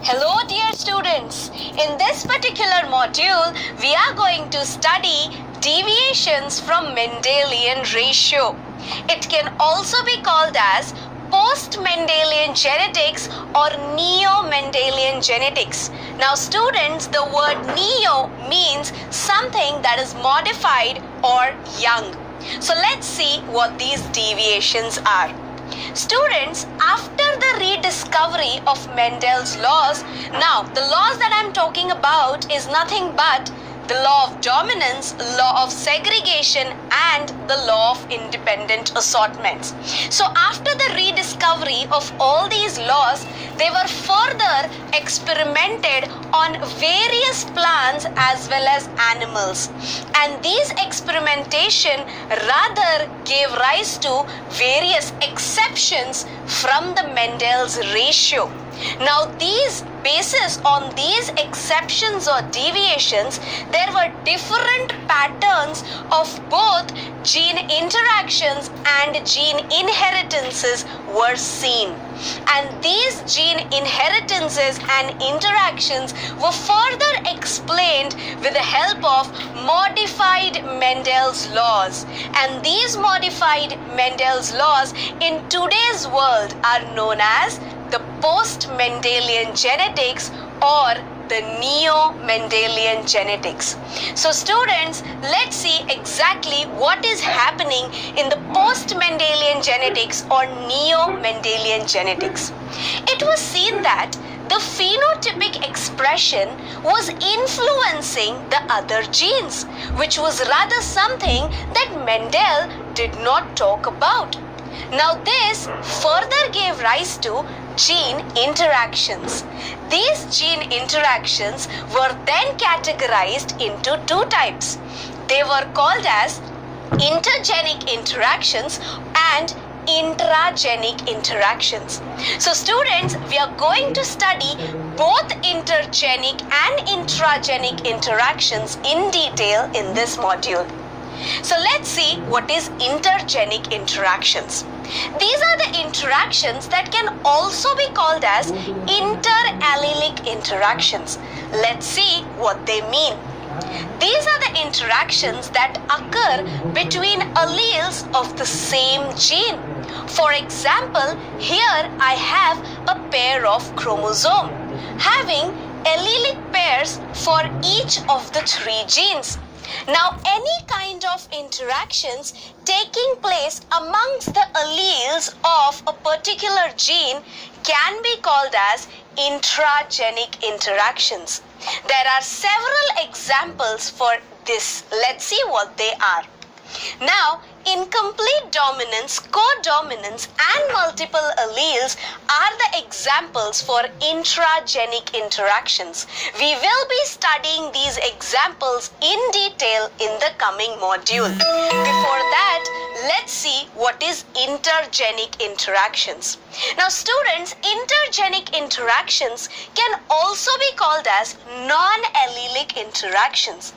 Hello dear students, in this particular module we are going to study deviations from Mendelian ratio. It can also be called as post-Mendelian genetics or neo-Mendelian genetics. Now students, the word neo means something that is modified or young. So let's see what these deviations are. Students, after the rediscovery of Mendel's laws, now the laws that I'm talking about is nothing but the law of dominance, law of segregation, and the law of independent assortments. So after the rediscovery of all these laws, they were further experimented on various plants as well as animals. And these experimentation rather gave rise to various exceptions from the Mendel's ratio. Now basis on these exceptions or deviations, there were different patterns of both gene interactions and gene inheritances were seen. And these gene inheritances and interactions were further explained with the help of modified Mendel's laws. And these modified Mendel's laws in today's world are known as the post-Mendelian genetics or the neo-Mendelian genetics. So students, let's see exactly what is happening in the post-Mendelian genetics or neo-Mendelian genetics. It was seen that the phenotypic expression was influencing the other genes, which was rather something that Mendel did not talk about. Now this further gave rise to gene interactions. These gene interactions were then categorized into two types. They were called as intergenic interactions and intragenic interactions. So students, we are going to study both intergenic and intragenic interactions in detail in this module. So let's see what is intergenic interactions. These are the interactions that can also be called as interallelic interactions. Let's see what they mean. These are the interactions that occur between alleles of the same gene. For example, here I have a pair of chromosomes having allelic pairs for each of the three genes. Now, any kind of interactions taking place amongst the alleles of a particular gene can be called as intragenic interactions. There are several examples for this. Let's see what they are. Now, incomplete dominance, codominance, and multiple alleles are the examples for intragenic interactions. We will be studying these examples in detail in the coming module. Before that, let's see what is intergenic interactions. Now students, intergenic interactions can also be called as non-allelic interactions.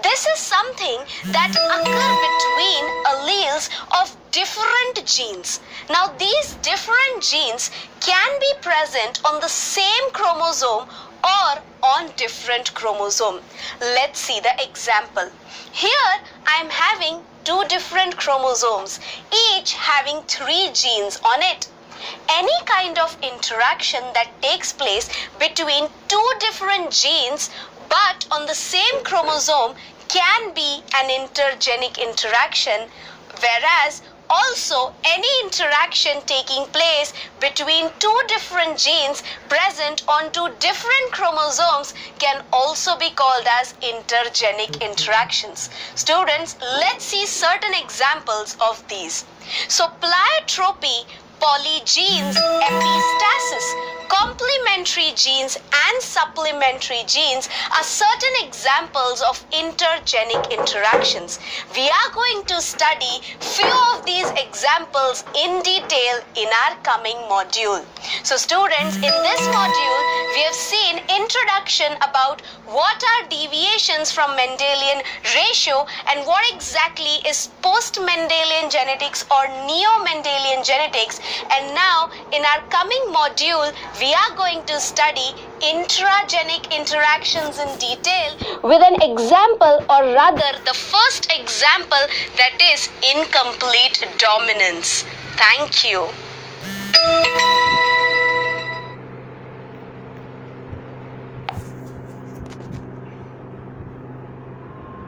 This is something that occur between alleles of different genes. Now these different genes can be present on the same chromosome or on different chromosome. Let's see the example. Here I am having two different chromosomes, each having three genes on it. Any kind of interaction that takes place between two different genes but on the same chromosome can be an intergenic interaction, whereas also any interaction taking place between two different genes present on two different chromosomes can also be called as intergenic interactions. Students, let's see certain examples of these. So pleiotropy, polygenes, epistasis, complementary genes and supplementary genes are certain examples of intergenic interactions. We are going to study few of these examples in detail in our coming module. So students, in this module we have seen introduction about what are deviations from Mendelian ratio and what exactly is post-Mendelian genetics or neo-Mendelian genetics. And now in our coming module we we are going to study intragenic interactions in detail with an example, or rather the first example, that is incomplete dominance. Thank you.